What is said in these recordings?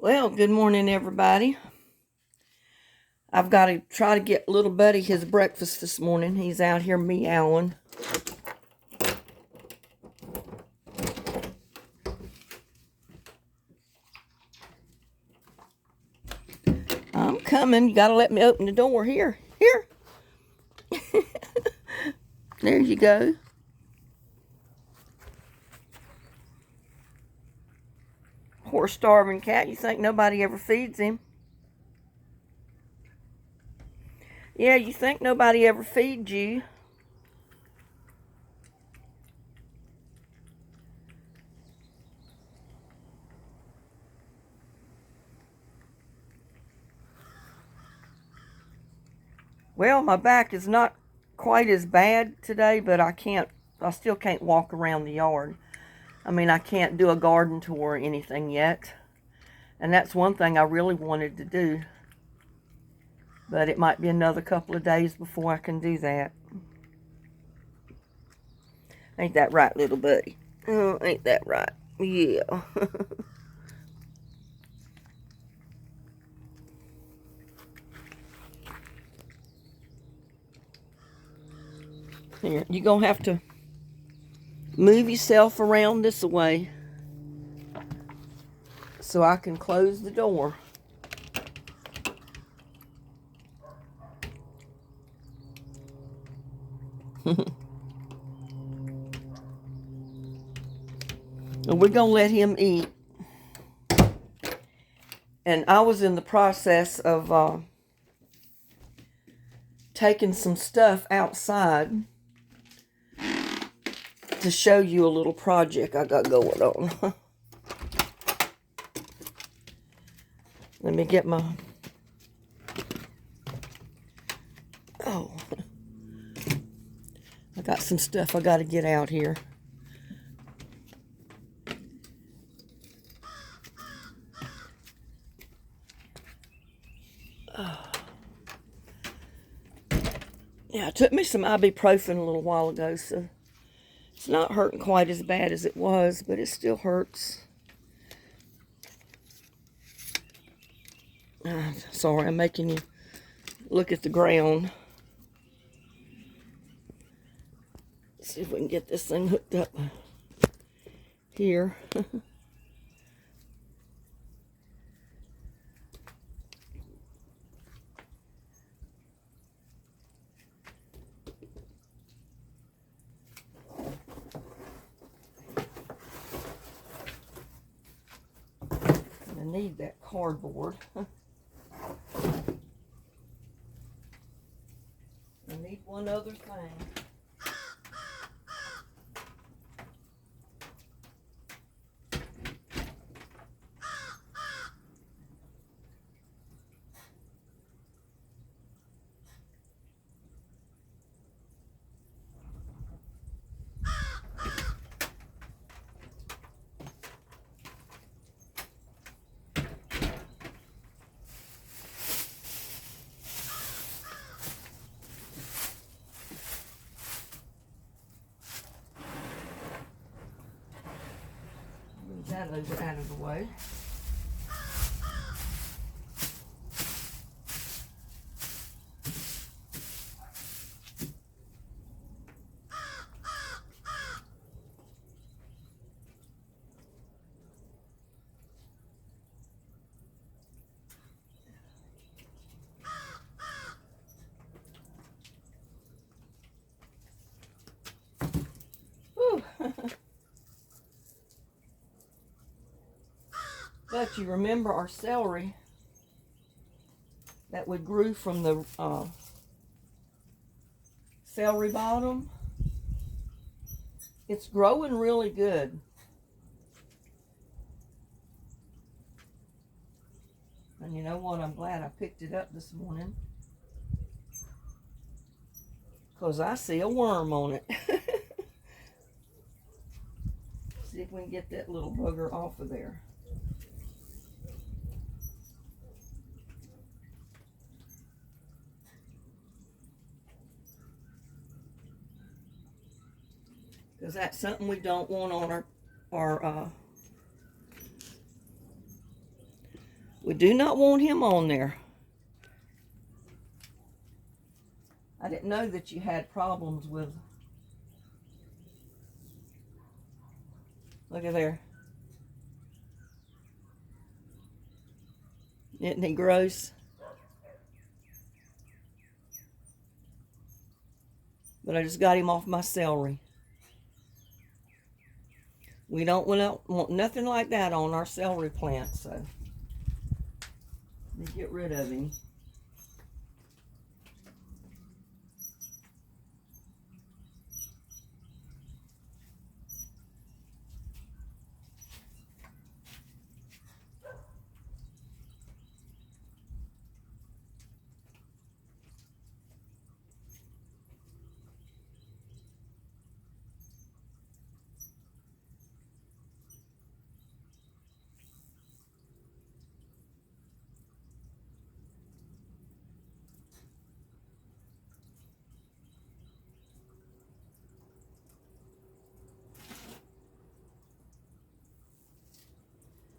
Well, good morning, everybody. I've got to try to get little buddy his breakfast this morning. He's out here meowing. I'm coming. You got to let me open the door. Here. There you go. Poor starving cat. You think nobody ever feeds him? Yeah, you think nobody ever feeds you. Well, my back is not quite as bad today, but I still can't walk around the yard. I can't do a garden tour or anything yet. And that's one thing I really wanted to do. But it might be another couple of days before I can do that. Ain't that right, little buddy? Oh, ain't that right? Yeah. Here, you're going to have to move yourself around this way so I can close the door. And we're going to let him eat. And I was in the process of taking some stuff outside to show you a little project I got going on. Let me get my... Oh. I got some stuff I got to get out here. Yeah, it took me some ibuprofen a little while ago, so it's not hurting quite as bad as it was, but it still hurts. Sorry, I'm making you look at the ground. Let's see if we can get this thing hooked up here. I need that cardboard. I need one other thing. That over out of the way. Whew. But you remember our celery that we grew from the celery bottom? It's growing really good. And you know what? I'm glad I picked it up this morning, because I see a worm on it. See if we can get that little bugger off of there. Because that's something we don't want on We do not want him on there. I didn't know that you had problems with... Look at there. Isn't he gross? But I just got him off my celery. We don't want nothing like that on our celery plant, so let me get rid of him.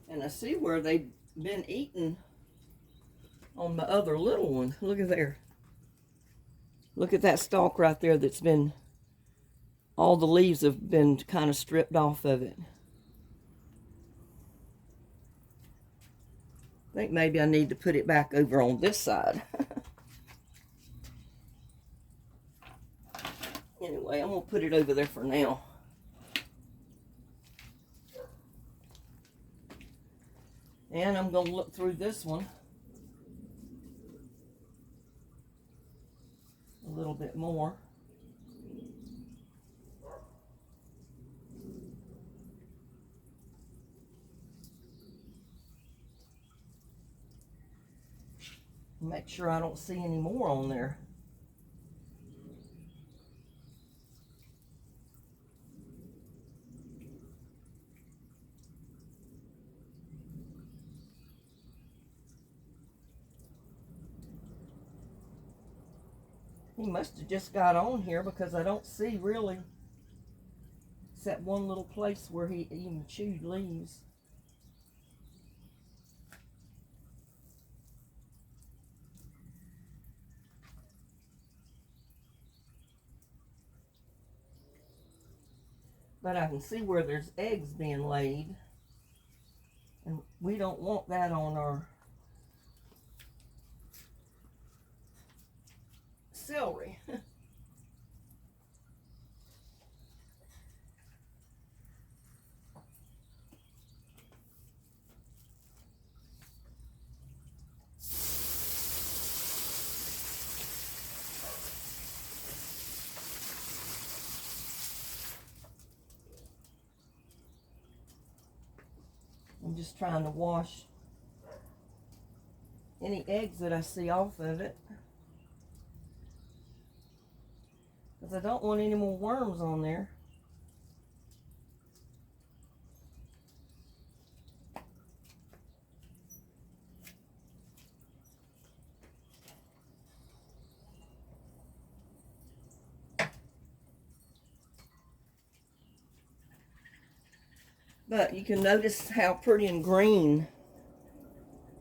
And I see where they've been eating on my other little one. Look at there. Look at that stalk right there that's been, all the leaves have been kind of stripped off of it. I think maybe I need to put it back over on this side. Anyway, I'm going to put it over there for now. And I'm going to look through this one a little bit more. Make sure I don't see any more on there. He must have just got on here because I don't see really, except one little place where he even chewed leaves. But I can see where there's eggs being laid. And we don't want that on our celery. I'm just trying to wash any eggs that I see off of it, because I don't want any more worms on there. But you can notice how pretty and green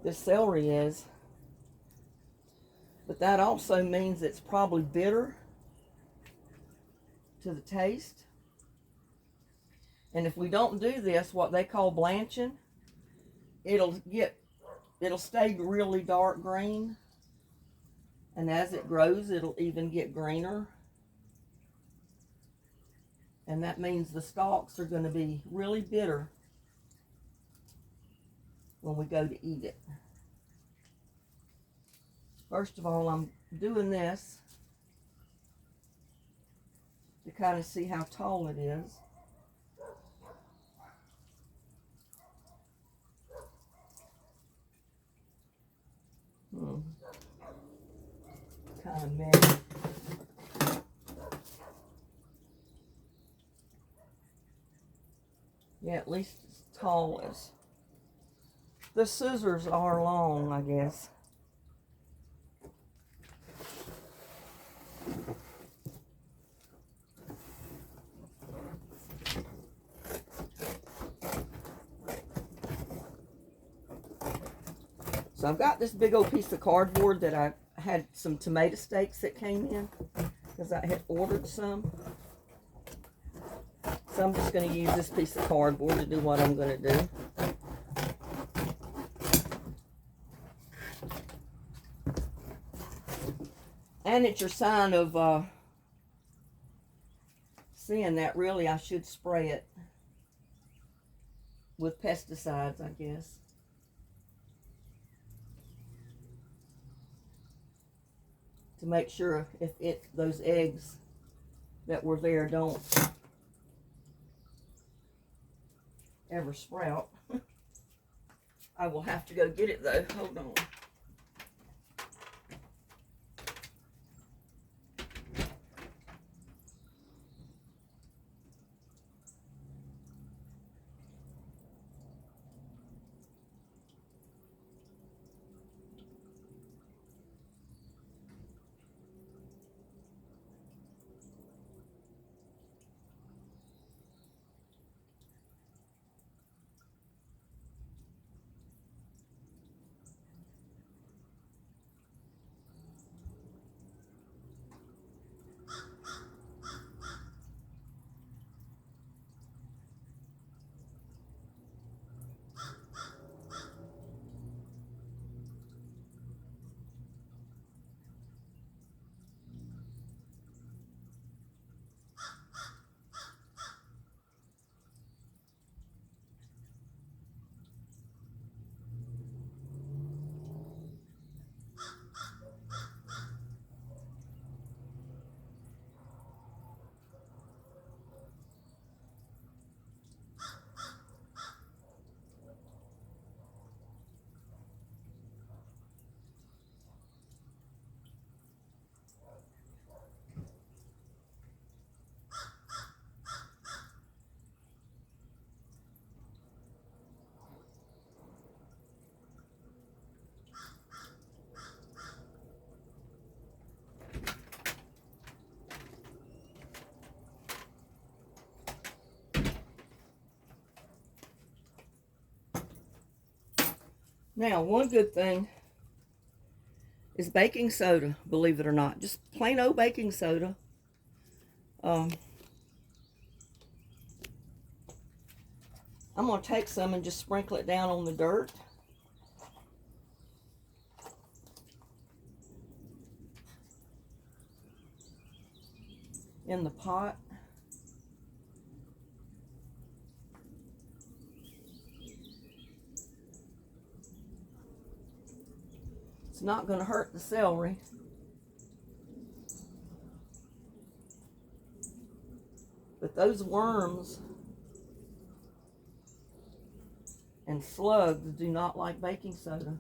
this celery is. But that also means it's probably bitter to the taste. And if we don't do this, what they call blanching, it'll stay really dark green. And as it grows, it'll even get greener. And that means the stalks are going to be really bitter when we go to eat it. First of all, I'm doing this to kind of see how tall it is. Kind of messy. Yeah, at least as tall as the scissors are long, I guess. So I've got this big old piece of cardboard that I had some tomato steaks that came in because I had ordered some. So I'm just going to use this piece of cardboard to do what I'm going to do. And it's your sign of seeing that really I should spray it with pesticides, I guess. To make sure if those eggs that were there don't ever sprout. I will have to go get it though. Hold on. Now, one good thing is baking soda, believe it or not. Just plain old baking soda. I'm going to take some and just sprinkle it down on the dirt. In the pot. It's not going to hurt the celery. But those worms and slugs do not like baking soda.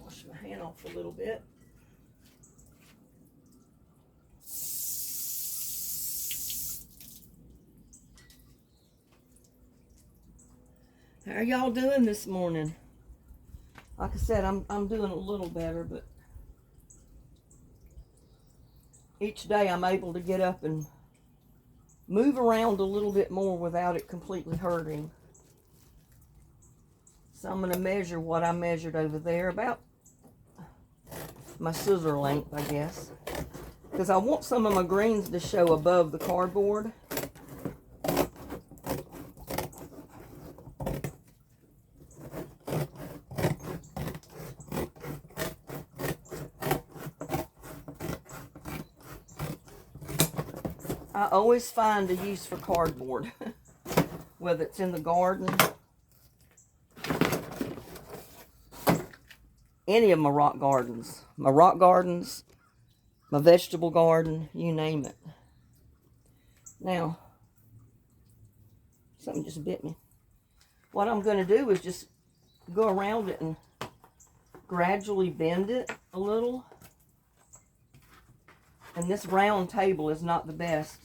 Wash my hand off a little bit. How are y'all doing this morning? Like I said, I'm doing a little better, but each day I'm able to get up and move around a little bit more without it completely hurting. So I'm going to measure what I measured over there, about my scissor length, I guess. Because I want some of my greens to show above the cardboard. I always find a use for cardboard, whether it's in the garden, any of my rock gardens, my vegetable garden, you name it. Now, something just bit me. What I'm going to do is just go around it and gradually bend it a little. And this round table is not the best,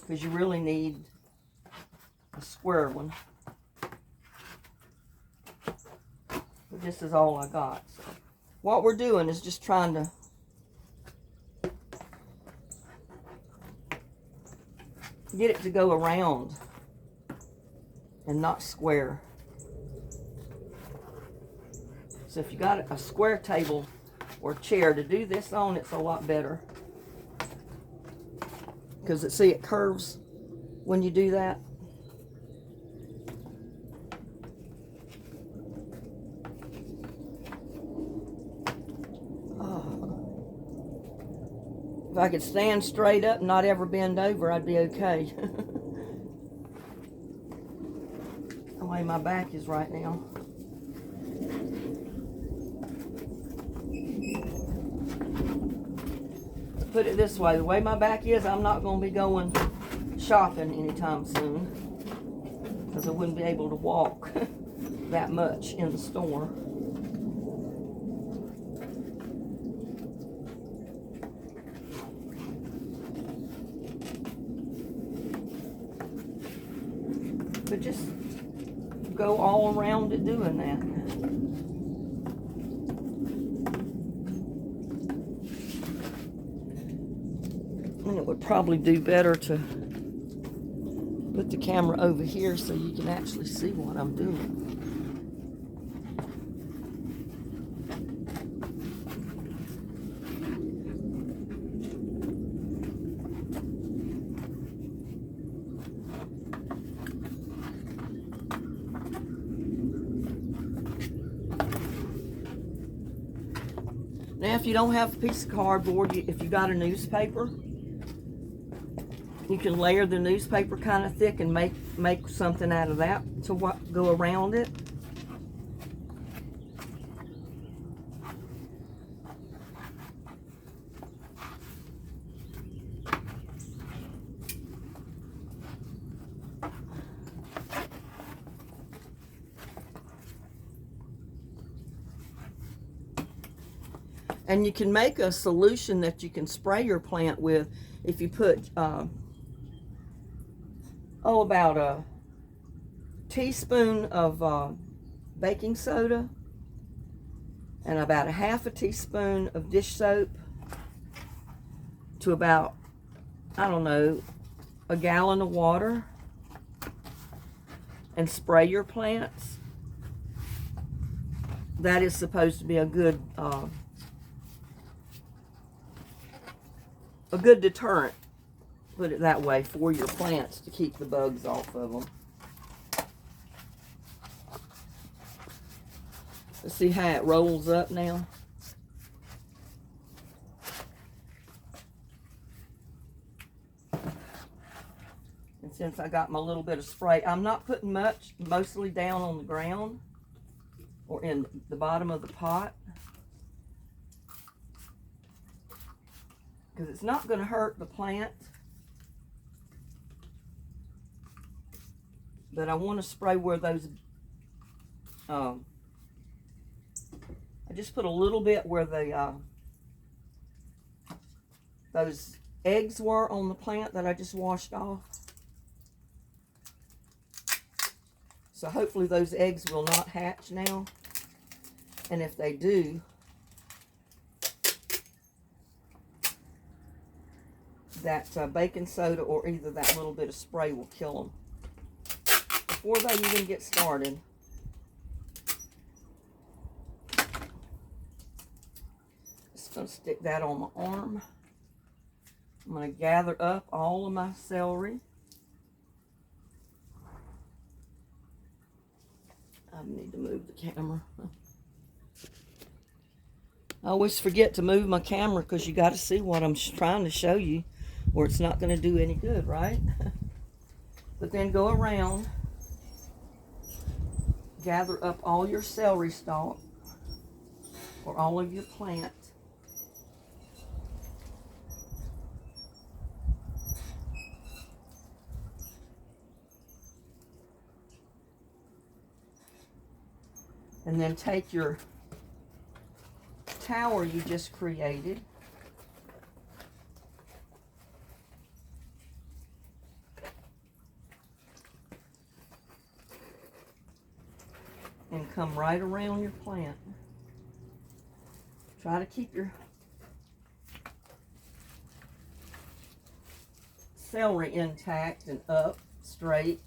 because you really need a square one. But this is all I got. So what we're doing is just trying to get it to go around and not square. So if you got a square table or chair to do this on, it's a lot better. Because see, it curves when you do that. If I could stand straight up and not ever bend over, I'd be okay. The way my back is right now. Put it this way, the way my back is, I'm not going to be going shopping anytime soon. Because I wouldn't be able to walk that much in the store. But just go all around it doing that. And it would probably do better to put the camera over here so you can actually see what I'm doing. Now, if you don't have a piece of cardboard, if you got a newspaper, you can layer the newspaper kind of thick and make something out of that to go around it. And you can make a solution that you can spray your plant with if you put, about a teaspoon of baking soda and about a half a teaspoon of dish soap to about, I don't know, a gallon of water, and spray your plants. That is supposed to be a good deterrent, put it that way, for your plants to keep the bugs off of them. Let's see how it rolls up now. And since I got my little bit of spray, I'm not putting much, mostly down on the ground or in the bottom of the pot, because it's not going to hurt the plant. But I want to spray where those, I just put a little bit where the, those eggs were on the plant that I just washed off. So hopefully those eggs will not hatch now. And if they do, that baking soda or either that little bit of spray will kill them before they even get started. Just going to stick that on my arm. I'm going to gather up all of my celery. I need to move the camera. I always forget to move my camera because you got to see what I'm trying to show you, or it's not going to do any good, right? But then go around, gather up all your celery stalk or all of your plant. And then take your tower you just created and come right around your plant. Try to keep your celery intact and up straight.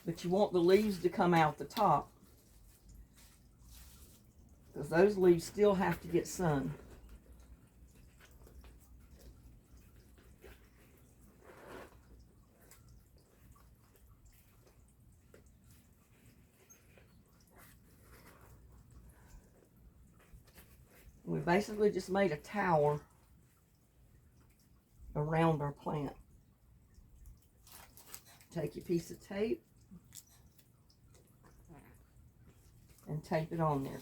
But you want the leaves to come out the top, because those leaves still have to get sun. We basically just made a tower around our plant. Take your piece of tape and tape it on there.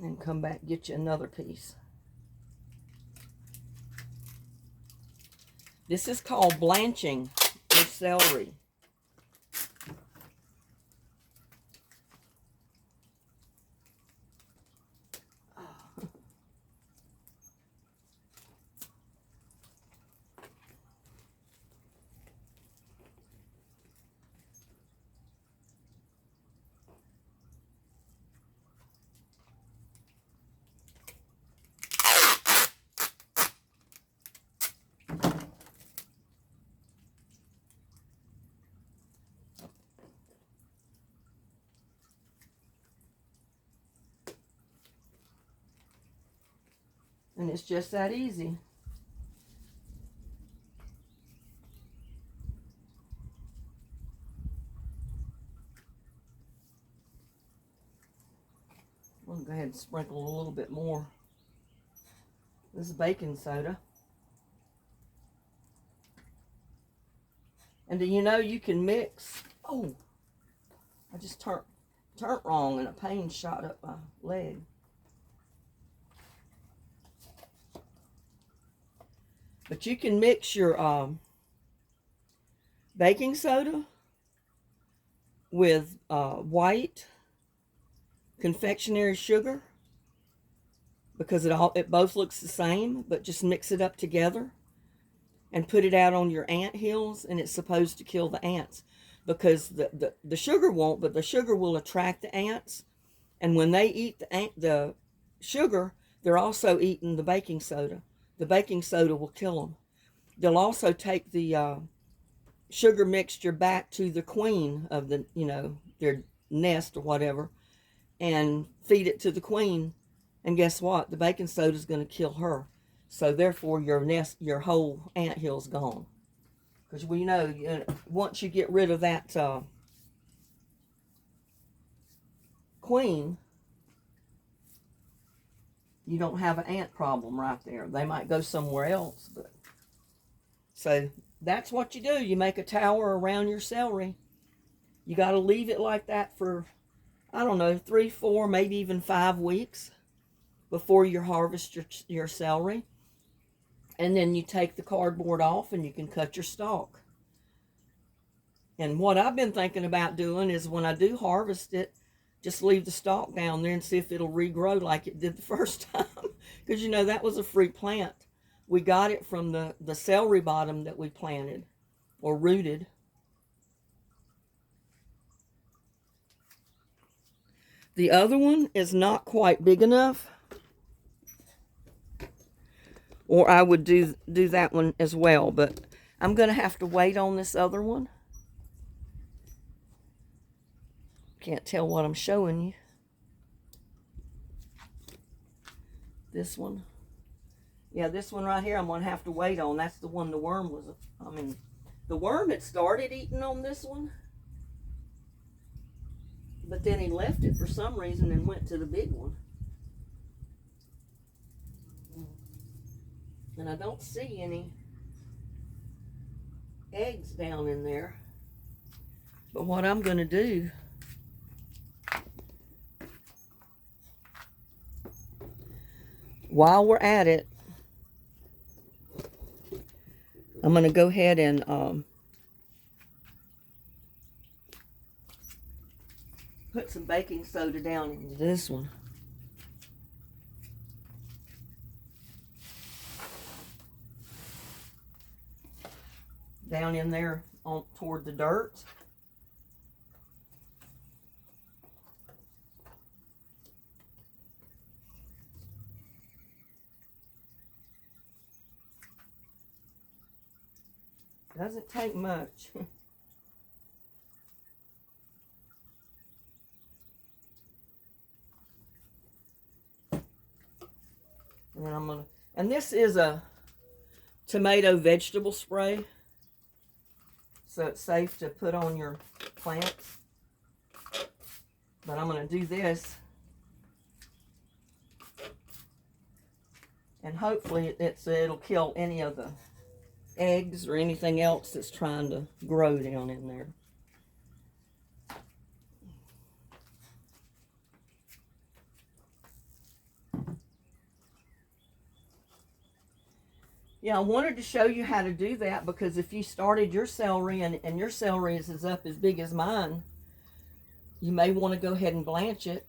And come back, get you another piece. This is called blanching with celery. And it's just that easy. I'm going to go ahead and sprinkle a little bit more. This is baking soda. And do you know you can mix? Oh, I just turned wrong and a pain shot up my leg. But you can mix your baking soda with white confectionery sugar, because it both looks the same, but just mix it up together and put it out on your ant hills, and it's supposed to kill the ants, because the sugar won't, but the sugar will attract the ants, and when they eat the sugar, they're also eating the baking soda. The baking soda will kill them. They'll also take the sugar mixture back to the queen of their nest or whatever, and feed it to the queen. And guess what? The baking soda is going to kill her. So therefore, your whole ant hill's gone. Because we know once you get rid of that queen, you don't have an ant problem right there. They might go somewhere else, but so that's what you do. You make a tower around your celery. You got to leave it like that for, I don't know, 3, 4, maybe even 5 weeks before you harvest your celery. And then you take the cardboard off and you can cut your stalk. And what I've been thinking about doing is, when I do harvest it, just leave the stalk down there and see if it'll regrow like it did the first time. Because that was a free plant. We got it from the celery bottom that we planted or rooted. The other one is not quite big enough, or I would do that one as well, but I'm going to have to wait on this other one. Can't tell what I'm showing you. This one. Yeah, this one right here I'm going to have to wait on. That's the one the worm was, the worm had started eating on this one, but then he left it for some reason and went to the big one. And I don't see any eggs down in there. But what I'm going to do, while we're at it, I'm going to go ahead and put some baking soda down into this one. Down in there toward the dirt. Doesn't take much. And then I'm gonna, and this is a tomato vegetable spray, so it's safe to put on your plants. But I'm gonna do this, and hopefully it'll kill any of the eggs or anything else that's trying to grow down in there. Yeah, I wanted to show you how to do that, because if you started your celery and your celery is up as big as mine, you may want to go ahead and blanch it.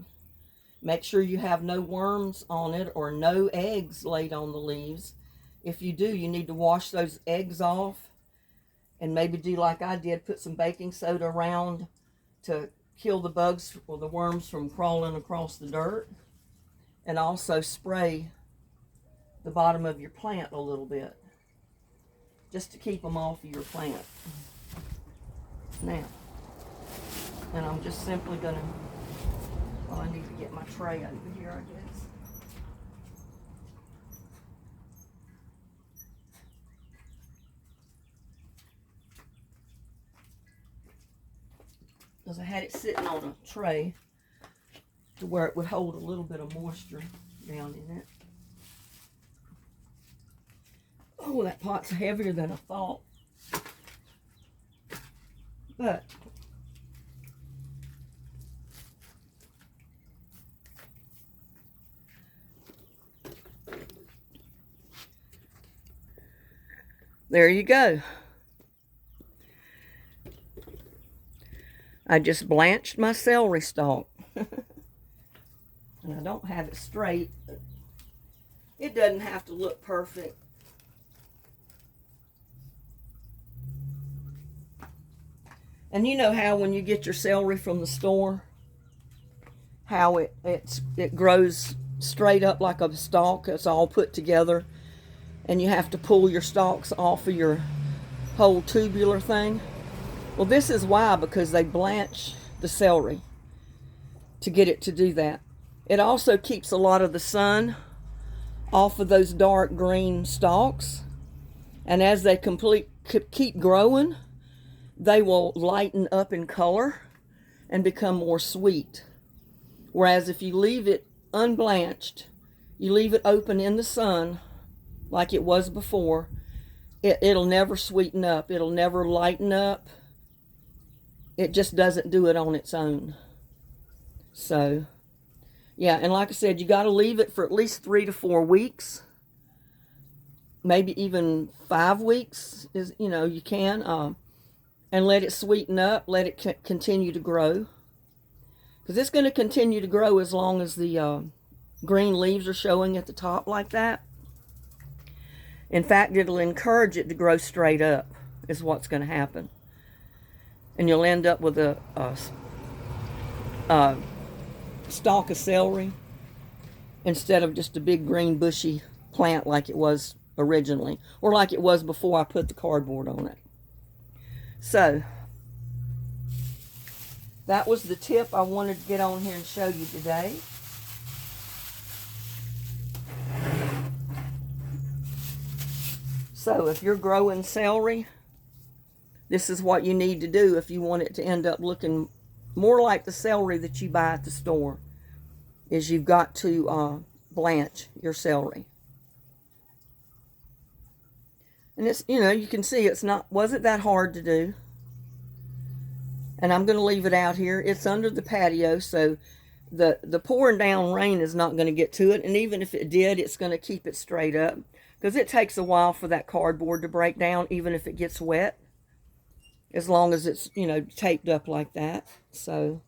Make sure you have no worms on it or no eggs laid on the leaves. If you do, you need to wash those eggs off and maybe do like I did, put some baking soda around to kill the bugs or the worms from crawling across the dirt, and also spray the bottom of your plant a little bit just to keep them off of your plant. Now, and I'm just simply gonna, well, I need to get my tray over here, I guess. Because I had it sitting on a tray to where it would hold a little bit of moisture down in it. Oh, that pot's heavier than I thought. But there you go. I just blanched my celery stalk. And I don't have it straight, but it doesn't have to look perfect. And you know how when you get your celery from the store, how it grows straight up like a stalk. It's all put together, and you have to pull your stalks off of your whole tubular thing. Well, this is why, because they blanch the celery to get it to do that. It also keeps a lot of the sun off of those dark green stalks, and as they keep growing, they will lighten up in color and become more sweet. Whereas if you leave it unblanched, you leave it open in the sun like it was before, it'll never sweeten up. It'll never lighten up. It just doesn't do it on its own. So, yeah, and like I said, you got to leave it for at least 3 to 4 weeks. Maybe even 5 weeks is, you can. And let it sweeten up, let it continue to grow. Because it's going to continue to grow as long as the green leaves are showing at the top like that. In fact, it'll encourage it to grow straight up, is what's going to happen. And you'll end up with a stalk of celery instead of just a big green bushy plant like it was originally, or like it was before I put the cardboard on it. So, that was the tip I wanted to get on here and show you today. So, if you're growing celery, this is what you need to do if you want it to end up looking more like the celery that you buy at the store, is you've got to blanch your celery. And it's, you can see wasn't that hard to do. And I'm going to leave it out here. It's under the patio, so the pouring down rain is not going to get to it. And even if it did, it's going to keep it straight up. Because it takes a while for that cardboard to break down, even if it gets wet. As long as it's, taped up like that. So,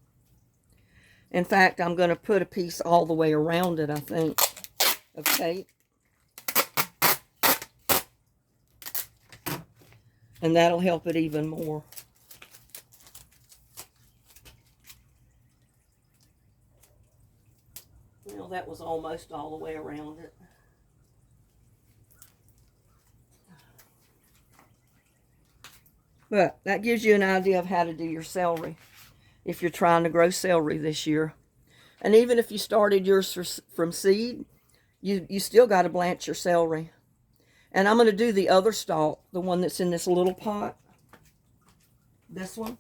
in fact, I'm going to put a piece all the way around it, I think, of tape. And that'll help it even more. Well, that was almost all the way around it. But that gives you an idea of how to do your celery if you're trying to grow celery this year. And even if you started yours from seed, you still got to blanch your celery. And I'm going to do the other stalk, the one that's in this little pot. This one.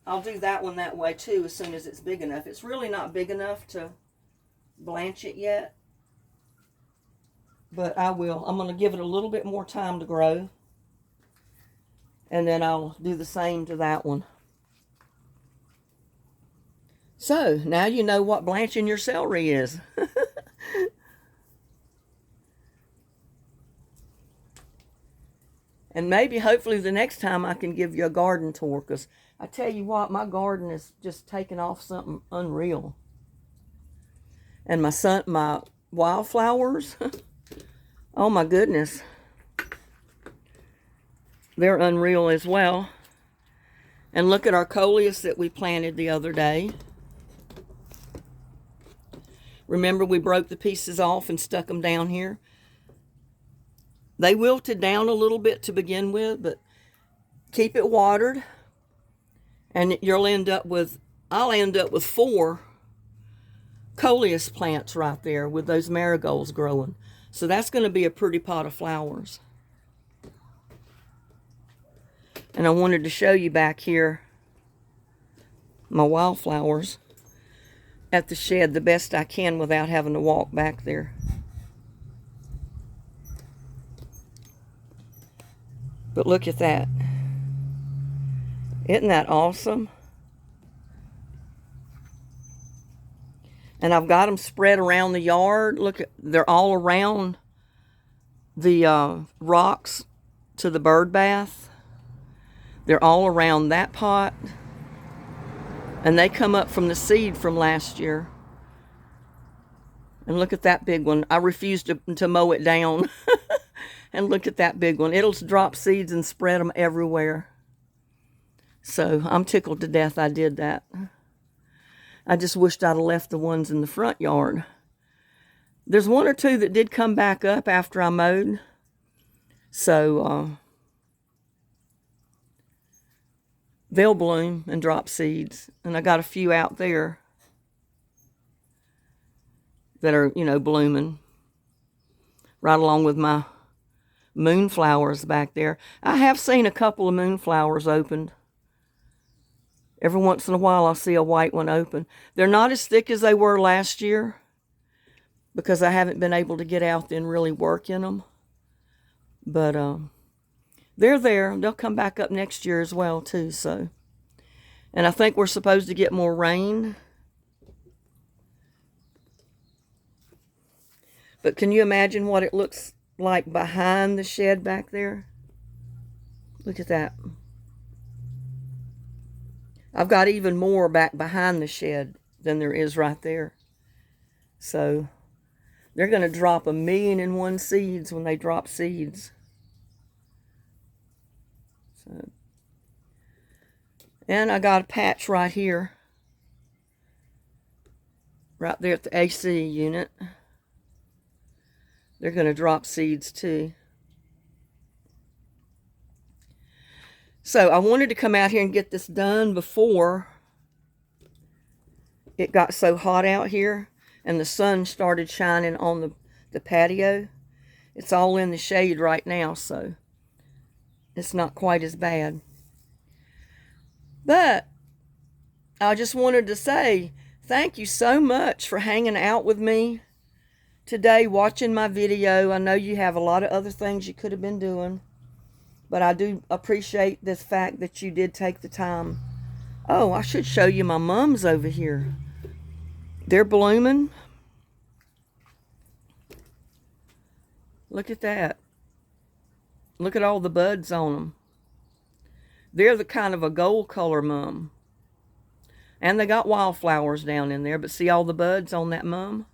I'll do that one that way too as soon as it's big enough. It's really not big enough to blanch it yet. But I will. I'm going to give it a little bit more time to grow. And then I'll do the same to that one. So, now you know what blanching your celery is. And maybe, hopefully, the next time I can give you a garden tour. Because I tell you what, my garden is just taking off something unreal. And my wildflowers, oh my goodness. They're unreal as well. And look at our coleus that we planted the other day. Remember, we broke the pieces off and stuck them down here. They wilted down a little bit to begin with, but keep it watered. And I'll end up with 4 coleus plants right there with those marigolds growing. So that's going to be a pretty pot of flowers. And I wanted to show you back here my wildflowers at the shed the best I can without having to walk back there. But look at that. Isn't that awesome? And I've got them spread around the yard. Look, they're all around the rocks to the bird bath. They're all around that pot. And they come up from the seed from last year. And look at that big one. I refused to mow it down. And look at that big one. It'll drop seeds and spread them everywhere. So I'm tickled to death I did that. I just wished I'd have left the ones in the front yard. There's 1 or 2 that did come back up after I mowed. So they'll bloom and drop seeds. And I got a few out there that are, blooming. Right along with my moonflowers back there. I have seen a couple of moonflowers opened. Every once in a while I'll see a white one open. They're not as thick as they were last year because I haven't been able to get out there and really work in them. But they're there. They'll come back up next year as well too. So, and I think we're supposed to get more rain. But can you imagine what it looks like behind the shed back there? Look at that. I've got even more back behind the shed than there is right there. So they're going to drop 1,000,001 seeds when they drop seeds. So, and I got a patch right here. Right there at the AC unit. They're going to drop seeds too. So I wanted to come out here and get this done before it got so hot out here and the sun started shining on the patio. It's all in the shade right now, so it's not quite as bad. But I just wanted to say thank you so much for hanging out with me today, watching my video. I know you have a lot of other things you could have been doing, but I do appreciate this fact that you did take the time. Oh, I should show you my mums over here. They're blooming. Look at that. Look at all the buds on them. They're the kind of a gold color mum. And they got wildflowers down in there, but see all the buds on that mum?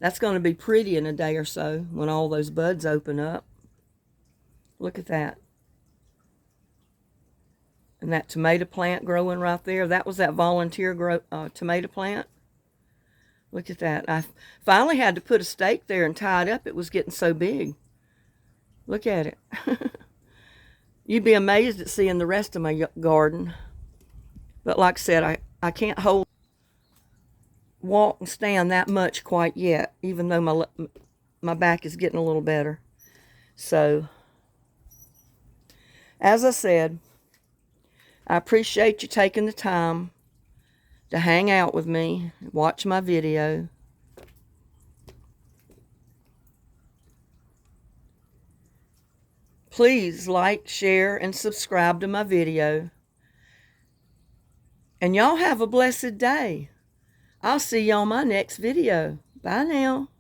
That's going to be pretty in a day or so when all those buds open up. Look at that. And that tomato plant growing right there. That was that volunteer tomato plant. Look at that. I finally had to put a stake there and tie it up. It was getting so big. Look at it. You'd be amazed at seeing the rest of my garden. But like I said, I can't walk and stand that much quite yet, even though my back is getting a little better. So, as I said, I appreciate you taking the time to hang out with me, watch my video. Please like, share, and subscribe to my video. And y'all have a blessed day. I'll see you on my next video. Bye now.